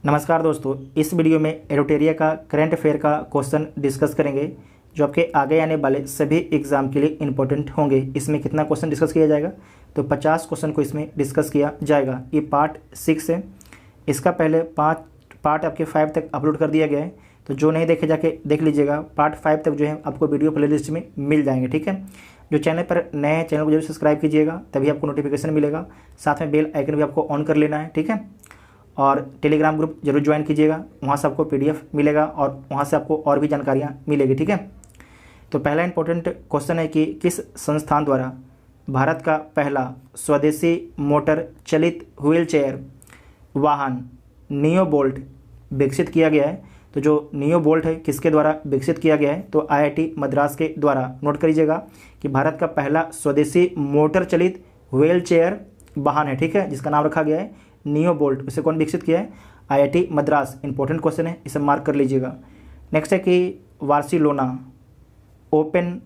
नमस्कार दोस्तों, इस वीडियो में एरोटेरिया का करंट अफेयर का क्वेश्चन डिस्कस करेंगे जो आपके आगे आने वाले सभी एग्जाम के लिए इंपॉर्टेंट होंगे। इसमें कितना क्वेश्चन डिस्कस किया जाएगा? तो 50 क्वेश्चन को इसमें डिस्कस किया जाएगा। ये पार्ट 6 है। इसका पहले पार्ट आपके 5 तक अपलोड कर दिया गया है, तो जो नहीं देखे जाके देख लीजिएगा। पार्ट 5 तक जो है आपको वीडियो प्लेलिस्ट में मिल जाएंगे। ठीक है, जो चैनल पर नए हैं चैनल को जरूर सब्सक्राइब कीजिएगा, तभी आपको नोटिफिकेशन मिलेगा। साथ में बेल आइकन भी आपको ऑन कर लेना है। ठीक है, और टेलीग्राम ग्रुप जरूर ज्वाइन कीजिएगा, वहाँ से आपको PDF मिलेगा और वहाँ से आपको और भी जानकारियाँ मिलेगी। ठीक है, तो पहला इंपॉर्टेंट क्वेश्चन है कि किस संस्थान द्वारा भारत का पहला स्वदेशी मोटर चलित व्हील चेयर वाहन नियो बोल्ट विकसित किया गया है? तो जो नियो बोल्ट है किसके द्वारा विकसित किया गया है? तो IIT मद्रास के द्वारा। नोट कर लीजिएगा कि भारत का पहला स्वदेशी मोटर चलित व्हील चेयर वाहन है, ठीक है, जिसका नाम रखा गया है नियो बोल्ट। उसे कौन विकसित किया है? IIT मद्रास। इंपॉर्टेंट क्वेश्चन है, इसे मार्क कर लीजिएगा। नेक्स्ट है कि बार्सिलोना ओपन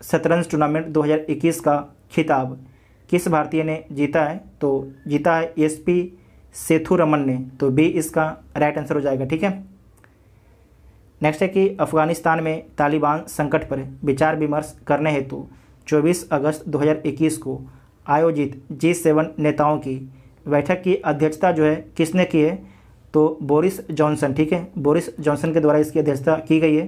शतरंज टूर्नामेंट 2021 का खिताब किस भारतीय ने जीता है? तो जीता है SP सेथुरमन ने। तो B इसका राइट आंसर हो जाएगा। ठीक है, नेक्स्ट है कि अफगानिस्तान में तालिबान संकट पर विचार विमर्श करने हेतु 24 अगस्त 2021 को आयोजित G7 नेताओं की बैठक की अध्यक्षता जो है किसने की है? तो बोरिस जॉनसन। ठीक है, बोरिस जॉनसन के द्वारा इसकी अध्यक्षता की गई है।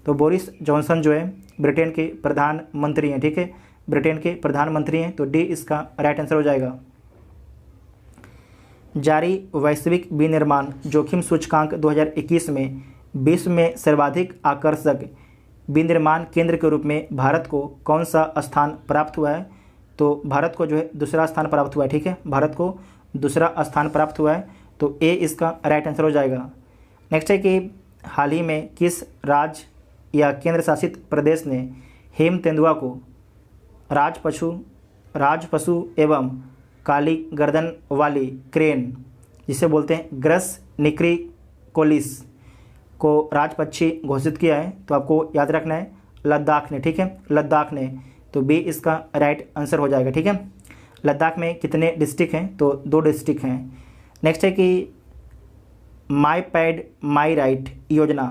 तो बोरिस जॉनसन जो है ब्रिटेन के प्रधानमंत्री हैं। ठीक है, ब्रिटेन के प्रधानमंत्री हैं। तो D इसका राइट आंसर हो जाएगा। जारी वैश्विक विनिर्माण जोखिम सूचकांक 2021 में विश्व में सर्वाधिक आकर्षक विनिर्माण केंद्र के रूप में भारत को कौन सा स्थान प्राप्त हुआ है? तो भारत को जो है दूसरा स्थान प्राप्त हुआ है। ठीक है, भारत को दूसरा स्थान प्राप्त हुआ है। तो A इसका राइट आंसर हो जाएगा। नेक्स्ट है कि हाल ही में किस राज्य या केंद्र शासित प्रदेश ने हेम तेंदुआ को राजपशु एवं काली गर्दन वाली क्रेन, जिसे बोलते हैं ग्रस निक्रिकोलिस, को राजपक्षी घोषित किया है? तो आपको याद रखना है लद्दाख ने। ठीक है, लद्दाख ने। तो B इसका राइट आंसर हो जाएगा। ठीक है, लद्दाख में कितने डिस्ट्रिक्ट हैं? तो 2 डिस्ट्रिक्ट हैं। नेक्स्ट है कि माई पैड माई राइट योजना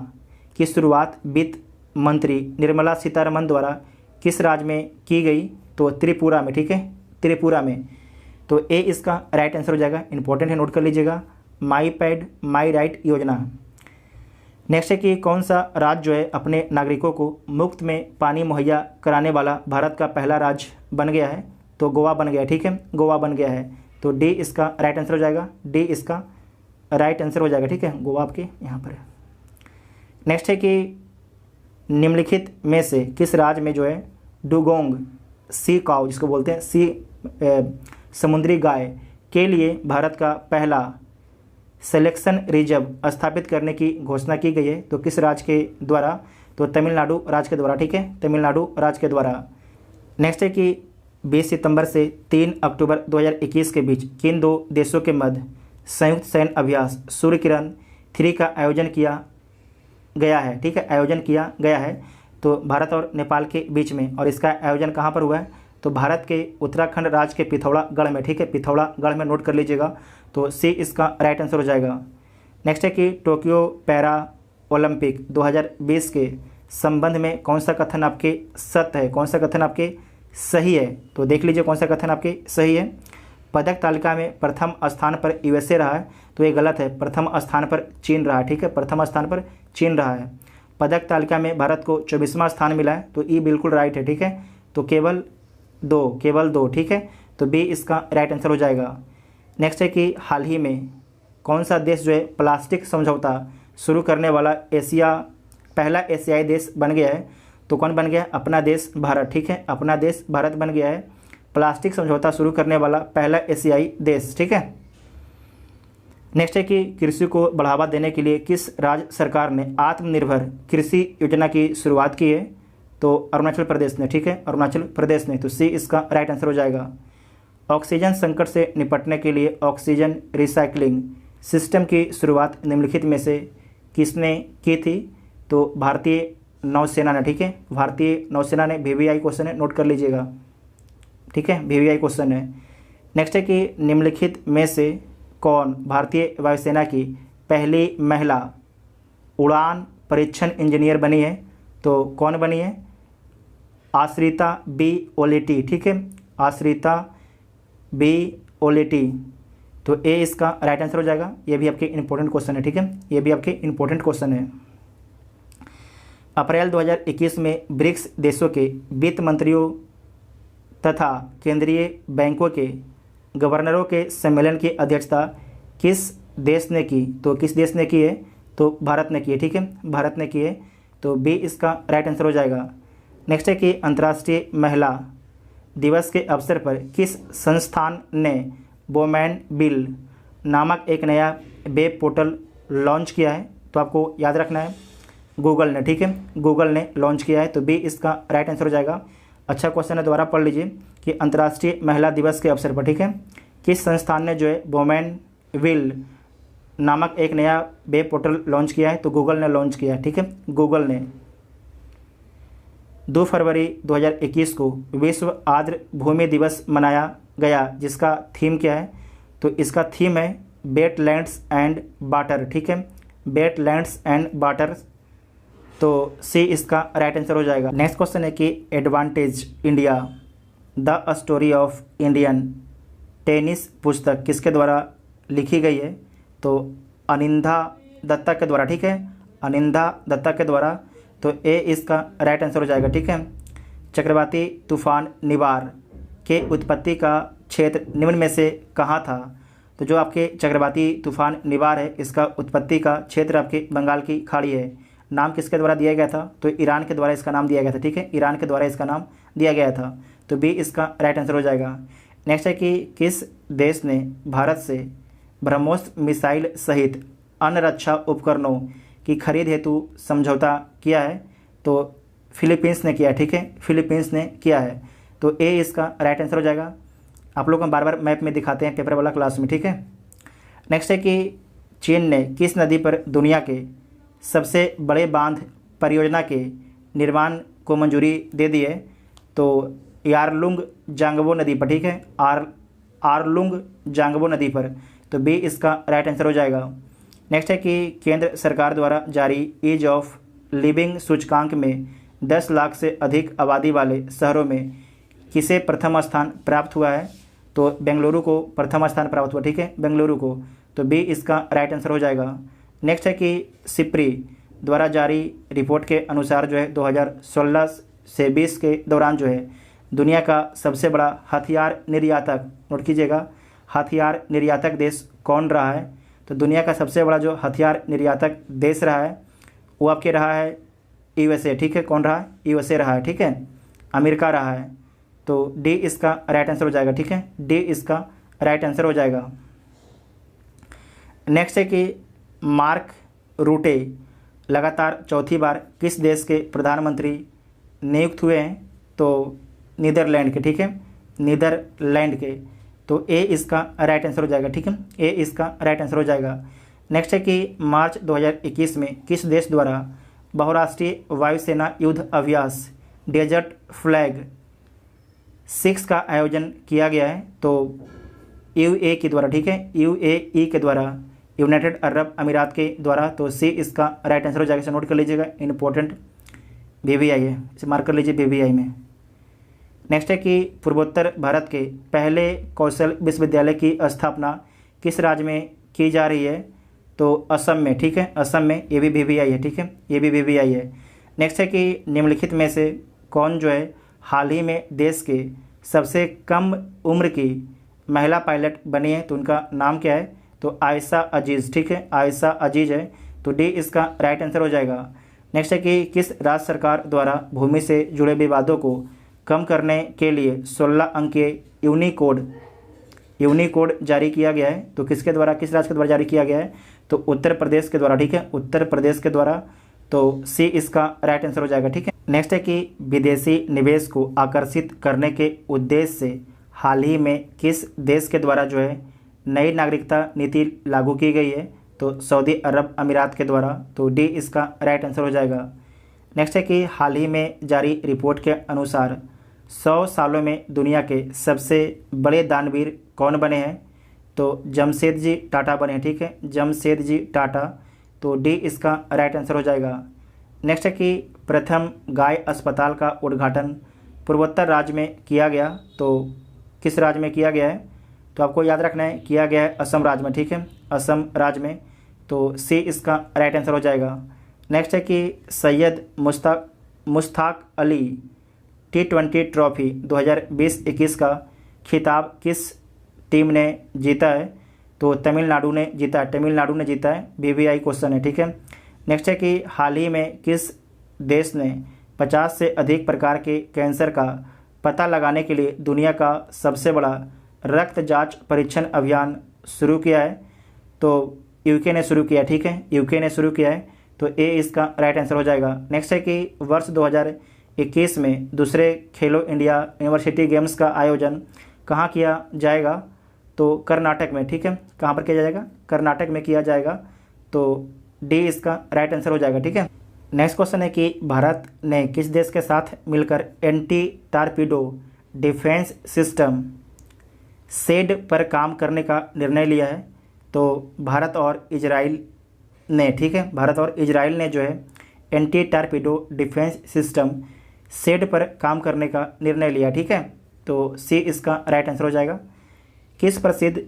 की शुरुआत वित्त मंत्री निर्मला सीतारमण द्वारा किस राज्य में की गई? तो त्रिपुरा में। ठीक है, त्रिपुरा में। तो A इसका राइट आंसर हो जाएगा। इंपॉर्टेंट है, नोट कर लीजिएगा, माई पैड माई राइट योजना। नेक्स्ट है कि कौन सा राज्य जो है अपने नागरिकों को मुफ्त में पानी मुहैया कराने वाला भारत का पहला राज्य बन गया है? तो गोवा बन गया है। ठीक है, गोवा बन गया है। तो D इसका राइट आंसर हो जाएगा। D इसका राइट आंसर हो जाएगा। ठीक है, गोवा आपके यहाँ पर है। नेक्स्ट है कि निम्नलिखित में से किस राज्य में जो है डुगोंग सी काउ, जिसको बोलते हैं समुद्री गाय, के लिए भारत का पहला सिलेक्शन रिजर्व स्थापित करने की घोषणा की गई है? तो किस राज्य के द्वारा? तो तमिलनाडु राज्य के द्वारा। ठीक है, तमिलनाडु राज्य के द्वारा। नेक्स्ट है कि 20 सितंबर से 3 अक्टूबर 2021 के बीच किन 2 देशों के मध्य संयुक्त सैन्य अभ्यास सूर्य किरण 3 का आयोजन किया गया है? ठीक है, आयोजन किया गया है। तो भारत और नेपाल के बीच में। और इसका आयोजन कहाँ पर हुआ है? तो भारत के उत्तराखंड राज्य के पिथौरागढ़ में। ठीक है, पिथौरागढ़ में। नोट कर लीजिएगा। तो C इसका राइट आंसर हो जाएगा। नेक्स्ट है कि टोक्यो पैरा ओलंपिक 2020 के संबंध में कौन सा कथन आपके सत्य है, कौन सा कथन आपके सही है? तो देख लीजिए कौन सा कथन आपके सही है। पदक तालिका में प्रथम स्थान पर USA रहा है? तो ये गलत है, प्रथम स्थान पर चीन रहा है। ठीक है, प्रथम स्थान पर चीन रहा है। पदक तालिका में भारत को 24वां स्थान मिला है? तो E बिल्कुल राइट है। ठीक है, तो केवल दो। ठीक है, तो B इसका राइट आंसर हो जाएगा। नेक्स्ट है कि हाल ही में कौन सा देश जो है प्लास्टिक समझौता शुरू करने वाला पहला एशियाई देश बन गया है? तो कौन बन गया? अपना देश भारत। ठीक है, अपना देश भारत बन गया है प्लास्टिक समझौता शुरू करने वाला पहला एशियाई देश। ठीक है, नेक्स्ट है कि कृषि को बढ़ावा देने के लिए किस राज्य सरकार ने आत्मनिर्भर कृषि योजना की शुरुआत की है? तो अरुणाचल प्रदेश ने। ठीक है, अरुणाचल प्रदेश ने। तो C इसका राइट आंसर हो जाएगा। ऑक्सीजन संकट से निपटने के लिए ऑक्सीजन रिसाइकलिंग सिस्टम की शुरुआत निम्नलिखित में से किसने की थी? तो भारतीय नौसेना ने। ठीक है, भारतीय नौसेना ने। VVI क्वेश्चन है, नोट कर लीजिएगा। ठीक है, VVI क्वेश्चन है। नेक्स्ट है कि निम्नलिखित में से कौन भारतीय वायुसेना की पहली महिला उड़ान परीक्षण इंजीनियर बनी है, तो कौन बनी है? आश्रिता बी ओलेटी, ठीक है, आश्रिता बी ओलेटी। तो ए इसका राइट आंसर हो जाएगा। ये भी आपके इंपॉर्टेंट क्वेश्चन है, ठीक है, ये भी आपके इंपॉर्टेंट क्वेश्चन है। अप्रैल 2021 में ब्रिक्स देशों के वित्त मंत्रियों तथा केंद्रीय बैंकों के गवर्नरों के सम्मेलन की अध्यक्षता किस देश ने की? तो किस देश ने की है? तो भारत ने की है, ठीक है, भारत ने की है। तो बी इसका राइट आंसर हो जाएगा। नेक्स्ट है कि अंतर्राष्ट्रीय महिला दिवस के अवसर पर किस संस्थान ने वोमेन बिल नामक एक नया वेब पोर्टल लॉन्च किया है? तो आपको याद रखना है गूगल ने, ठीक है, गूगल ने लॉन्च किया है। तो बी इसका राइट आंसर हो जाएगा। अच्छा क्वेश्चन है, दोबारा पढ़ लीजिए कि अंतर्राष्ट्रीय महिला दिवस के अवसर पर, ठीक है, किस संस्थान ने जो है वोमेन विल नामक एक नया वेब पोर्टल लॉन्च किया है? तो गूगल ने लॉन्च किया है, ठीक है, गूगल ने। 2 फरवरी 2021 को विश्व आर्द्र भूमि दिवस मनाया गया, जिसका थीम क्या है? तो इसका थीम है वेटलैंड्स एंड वाटर, ठीक है, वेटलैंड्स एंड वाटर। तो सी इसका राइट आंसर हो जाएगा। नेक्स्ट क्वेश्चन है कि advantage India the story of Indian tennis पुस्तक किसके द्वारा लिखी गई है? तो अनिंदा दत्ता के द्वारा, ठीक है, अनिंदा दत्ता के द्वारा। तो ए इसका राइट आंसर हो जाएगा, ठीक है। चक्रवाती तूफान निवार के उत्पत्ति का क्षेत्र निम्न में से कहाँ था? तो जो आपके चक्रवाती तूफान निवार है, इसका उत्पत्ति का क्षेत्र आपके बंगाल की खाड़ी है। नाम किसके द्वारा दिया गया था? तो ईरान के द्वारा इसका नाम दिया गया था, ठीक है, ईरान के द्वारा इसका नाम दिया गया था। तो बी इसका राइट आंसर हो जाएगा। नेक्स्ट है कि किस देश ने भारत से ब्रह्मोस मिसाइल सहित अन्य रक्षा उपकरणों की खरीद हेतु समझौता किया है? तो फिलीपींस ने किया है, ठीक है, फिलीपींस ने किया है। तो ए इसका राइट आंसर हो जाएगा। आप लोग हम बार बार मैप में दिखाते हैं पेपर वाला क्लास में, ठीक है। नेक्स्ट है कि चीन ने किस नदी पर दुनिया के सबसे बड़े बांध परियोजना के निर्माण को मंजूरी दे दी है? तो यारलुंग जांगबो नदी पर, ठीक है, आरलुंग जांगबो नदी पर। तो बी इसका राइट आंसर हो जाएगा। नेक्स्ट है कि केंद्र सरकार द्वारा जारी ईज ऑफ लिविंग सूचकांक में 10 लाख से अधिक आबादी वाले शहरों में किसे प्रथम स्थान प्राप्त हुआ है? तो बेंगलुरु को प्रथम स्थान प्राप्त हुआ, ठीक है, बेंगलुरु को। तो बी इसका राइट आंसर हो जाएगा। नेक्स्ट है कि सिप्री द्वारा जारी रिपोर्ट के अनुसार जो है 2016 से 20 के दौरान जो है दुनिया का सबसे बड़ा हथियार निर्यातक, नोट कीजिएगा, हथियार निर्यातक देश कौन रहा है? तो दुनिया का सबसे बड़ा जो हथियार निर्यातक देश रहा है वो आपके रहा है यूएसए, ठीक है, कौन रहा है? यूएसए रहा है, ठीक है, अमेरिका रहा है। तो डी इसका राइट आंसर हो जाएगा, ठीक है, डी इसका राइट आंसर हो जाएगा। नेक्स्ट है कि मार्क रूटे लगातार चौथी बार किस देश के प्रधानमंत्री नियुक्त हुए हैं? तो नीदरलैंड के, ठीक है, नीदरलैंड के। तो ए इसका राइट आंसर हो जाएगा, ठीक है, ए इसका राइट आंसर हो जाएगा। नेक्स्ट है कि मार्च 2021 में किस देश द्वारा बहुराष्ट्रीय वायुसेना युद्ध अभ्यास डेजर्ट फ्लैग 6 का आयोजन किया गया है? तो यूए के द्वारा, ठीक है, यूएई के द्वारा, यूनाइटेड अरब अमीरात के द्वारा। तो सी इसका राइट आंसर हो जाएगा। इसे नोट कर लीजिएगा, इंपॉर्टेंट बीबीआई है, इसे मार्क कर लीजिए बीबीआई में। नेक्स्ट है कि पूर्वोत्तर भारत के पहले कौशल विश्वविद्यालय की स्थापना किस राज्य में की जा रही है? तो असम में, ठीक है, असम में। ये भी बीबीआई है, ठीक है, ये भी बीबीआई है। नेक्स्ट है कि निम्नलिखित में से कौन जो है हाल ही में देश के सबसे कम उम्र की महिला पायलट बनी है? तो उनका नाम क्या है? तो आयशा अजीज़, ठीक है, आयशा अजीज़ है। तो डी इसका राइट आंसर हो जाएगा। नेक्स्ट है कि किस राज्य सरकार द्वारा भूमि से जुड़े विवादों को कम करने के लिए 16 अंक के यूनिकोड जारी किया गया है? तो किसके द्वारा, किस राज्य के द्वारा जारी किया गया है? तो उत्तर प्रदेश के द्वारा, ठीक है, उत्तर प्रदेश के द्वारा। तो सी इसका राइट आंसर हो जाएगा, ठीक है। नेक्स्ट है कि विदेशी निवेश को आकर्षित करने के उद्देश्य से हाल ही में किस देश के द्वारा जो है नई नागरिकता नीति लागू की गई है? तो सऊदी अरब अमीरात के द्वारा। तो डी इसका राइट आंसर हो जाएगा। नेक्स्ट है कि हाल ही में जारी रिपोर्ट के अनुसार 100 सालों में दुनिया के सबसे बड़े दानवीर कौन बने हैं? तो जमशेदजी टाटा बने, ठीक है, जमशेदजी टाटा, तो डी इसका राइट आंसर हो जाएगा। नेक्स्ट है कि प्रथम गाय अस्पताल का उद्घाटन पूर्वोत्तर राज्य में किया गया, तो किस राज्य में किया गया है, तो आपको याद रखना है किया गया है असम राज्य में, ठीक है, असम राज्य में, तो सी इसका राइट आंसर हो जाएगा। नेक्स्ट है कि सैयद मुश्ताक अली T20 ट्रॉफी 2020-21 का खिताब किस टीम ने जीता है, तो तमिलनाडु ने जीता है, तमिलनाडु ने जीता है, BBI क्वेश्चन है, ठीक है। नेक्स्ट है कि हाल ही में किस देश ने 50 से अधिक प्रकार के कैंसर का पता लगाने के लिए दुनिया का सबसे बड़ा रक्त जांच परीक्षण अभियान शुरू किया है, तो यूके ने शुरू किया, ठीक है, यूके ने शुरू किया है, तो ए इसका राइट आंसर हो जाएगा। नेक्स्ट है कि वर्ष 2021 में दूसरे खेलो इंडिया यूनिवर्सिटी गेम्स का आयोजन कहाँ किया जाएगा, तो कर्नाटक में, ठीक है, कहाँ पर किया जाएगा, कर्नाटक में किया जाएगा, तो डी इसका राइट आंसर हो जाएगा, ठीक है। नेक्स्ट क्वेश्चन है कि भारत ने किस देश के साथ मिलकर anti torpedo defence system said पर काम करने का निर्णय लिया है, तो भारत और इजराइल ने, ठीक है, भारत और इजराइल ने जो है anti torpedo defence system said पर काम करने का निर्णय लिया, ठीक है, तो सी इसका राइट आंसर हो जाएगा। किस प्रसिद्ध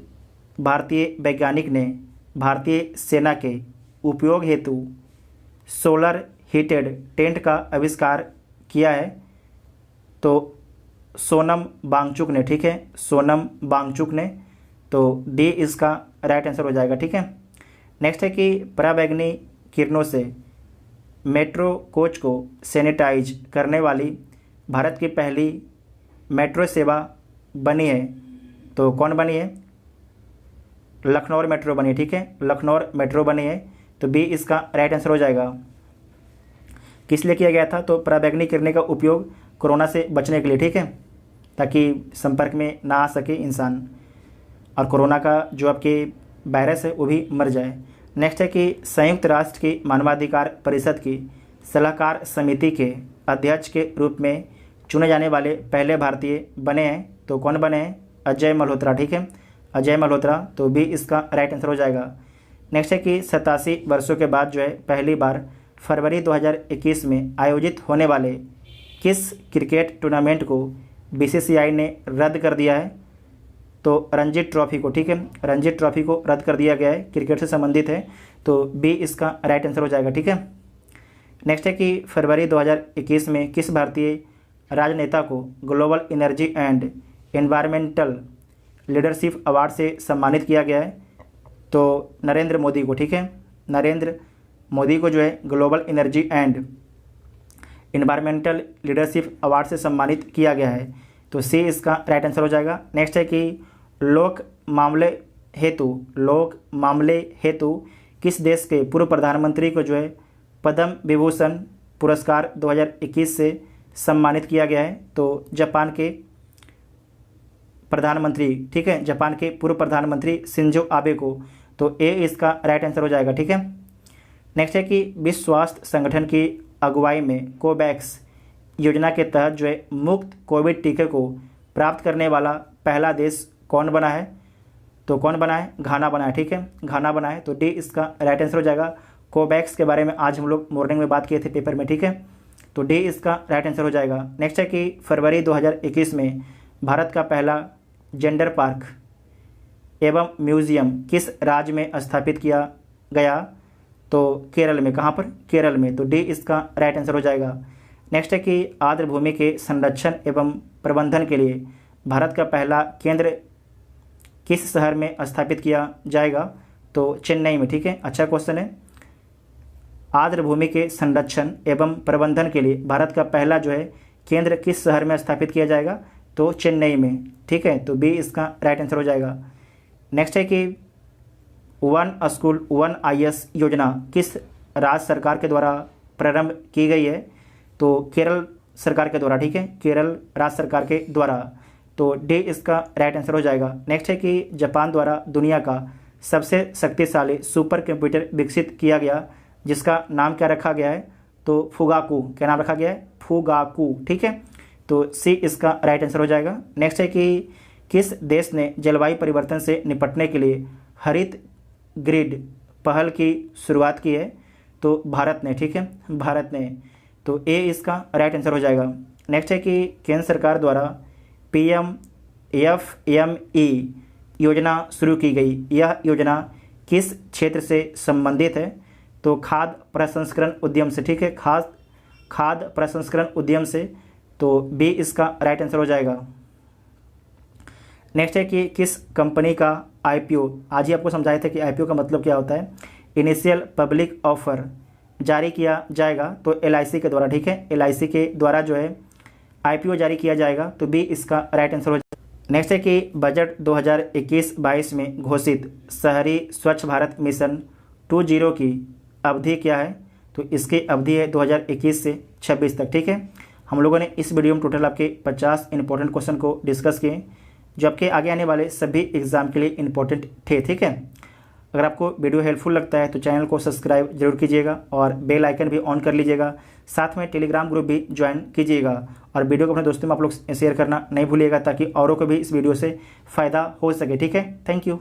भारतीय वैज्ञानिक ने भारतीय सेना के उपयोग हेतु सोलर हीटेड टेंट का आविष्कार किया है, तो सोनम वांगचुक ने, ठीक है, सोनम वांगचुक ने, तो डी इसका राइट आंसर हो जाएगा, ठीक है। नेक्स्ट है कि पराबैंगनी किरणों से मेट्रो कोच को सैनिटाइज करने वाली भारत की पहली मेट्रो सेवा बनी है, तो कौन बनी है, लखनऊ मेट्रो बनी है, ठीक है, लखनऊ मेट्रो बनी है, तो बी इसका राइट आंसर हो जाएगा। किस लिए किया गया था, तो पराबैंगनी किरणें का उपयोग कोरोना से बचने के लिए, ठीक है, ताकि संपर्क में ना आ सके इंसान और कोरोना का जो आपके वायरस है वो भी मर जाए। नेक्स्ट है कि संयुक्त राष्ट्र की मानवाधिकार परिषद की सलाहकार समिति के अध्यक्ष के रूप में चुने जाने वाले पहले भारतीय बने हैं, तो कौन बने हैं, अजय मल्होत्रा, ठीक है, अजय मल्होत्रा, तो बी इसका राइट आंसर हो जाएगा। नेक्स्ट है कि 87 वर्षों के बाद जो है पहली बार फरवरी 2021 में आयोजित होने वाले किस क्रिकेट टूर्नामेंट को BCCI ने रद्द कर दिया है, तो रणजी ट्रॉफी को, ठीक है, रणजी ट्रॉफी को रद्द कर दिया गया है, क्रिकेट से संबंधित है, तो बी इसका राइट आंसर हो जाएगा, ठीक है। नेक्स्ट है कि फरवरी 2021 में किस भारतीय राजनेता को global energy and environmental leadership award से सम्मानित किया गया है, तो नरेंद्र मोदी को, ठीक है, नरेंद्र मोदी को जो है global energy and environmental leadership award से सम्मानित किया गया है, तो सी इसका राइट आंसर हो जाएगा। नेक्स्ट है कि लोक मामले हेतु किस देश के पूर्व प्रधानमंत्री को जो है पद्म विभूषण पुरस्कार 2021 से सम्मानित किया गया है, तो जापान के प्रधानमंत्री, ठीक है, जापान के पूर्व प्रधानमंत्री शिंजो आबे को, तो ए इसका राइट आंसर हो जाएगा, ठीक है। नेक्स्ट है कि विश्व स्वास्थ्य संगठन की अगुवाई में कोवैक्स योजना के तहत जो है मुफ्त कोविड टीके को प्राप्त करने वाला पहला देश कौन बना है, तो कौन बना है, घाना बना है, ठीक है, घाना बना है, तो डी इसका राइट आंसर हो जाएगा। कोवैक्स के बारे में आज हम लोग मॉर्निंग में बात किए थे पेपर में, ठीक है, तो डी इसका राइट आंसर हो जाएगा। नेक्स्ट है कि फरवरी 2021 में भारत का पहला जेंडर पार्क एवं म्यूजियम किस राज्य में स्थापित किया गया, तो केरल में, कहाँ पर, केरल में, तो डी इसका राइट आंसर हो जाएगा। नेक्स्ट है कि आर्द्र भूमि के संरक्षण एवं प्रबंधन के लिए भारत का पहला केंद्र किस शहर में स्थापित किया जाएगा, तो चेन्नई में, ठीक है, अच्छा क्वेश्चन है। आर्द्र भूमि के संरक्षण एवं प्रबंधन के लिए भारत का पहला जो है केंद्र किस शहर में स्थापित किया जाएगा, तो चेन्नई में, ठीक है, तो बी इसका राइट आंसर हो जाएगा। नेक्स्ट है कि वन स्कूल वन IS योजना किस राज्य सरकार के द्वारा प्रारंभ की गई है, तो केरल सरकार के द्वारा, ठीक है, केरल राज्य सरकार के द्वारा, तो डी इसका राइट आंसर हो जाएगा। नेक्स्ट है कि जापान द्वारा दुनिया का सबसे शक्तिशाली सुपर कंप्यूटर विकसित किया गया, जिसका नाम क्या रखा गया है, तो फुगाकू, क्या नाम रखा गया है, फुगाकू, ठीक है, तो सी इसका राइट आंसर हो जाएगा। नेक्स्ट है कि किस देश ने जलवायु परिवर्तन से निपटने के लिए हरित ग्रिड पहल की शुरुआत की है? तो भारत ने, ठीक है, भारत ने। तो ए इसका राइट आंसर हो जाएगा। नेक्स्ट है कि केंद्र सरकार द्वारा PMFME योजना शुरू की गई, यह योजना किस क्षेत्र से संबंधित है? तो खाद्य प्रसंस्करण उद्यम से, ठीक है, खाद्य प्रसंस्करण उद्यम से। तो बी इसका राइट आंसर हो जाएगा। नेक्स्ट है कि किस कंपनी का IPO, आज ही आपको समझाया था कि IPO का मतलब क्या होता है, इनिशियल पब्लिक ऑफर जारी किया जाएगा? तो LIC के द्वारा, ठीक है, LIC के द्वारा जो है IPO जारी किया जाएगा। तो बी इसका राइट आंसर हो जाएगा। नेक्स्ट है कि बजट 2021-22 में घोषित शहरी स्वच्छ भारत मिशन 2.0 की अवधि क्या है? तो इसकी अवधि है 2021 से 26 तक, ठीक है। हम लोगों ने इस वीडियो में टोटल आपके 50 इंपॉर्टेंट क्वेश्चन को डिस्कस किए जो आपके आगे आने वाले सभी एग्जाम के लिए इंपॉर्टेंट थे, ठीक है। अगर आपको वीडियो हेल्पफुल लगता है तो चैनल को सब्सक्राइब जरूर कीजिएगा और बेल आइकन भी ऑन कर लीजिएगा। साथ में टेलीग्राम ग्रुप भी ज्वाइन कीजिएगा और वीडियो को अपने दोस्तों में आप लोग शेयर करना नहीं भूलिएगा ताकि औरों को भी इस वीडियो से फ़ायदा हो सके, ठीक है। Thank you.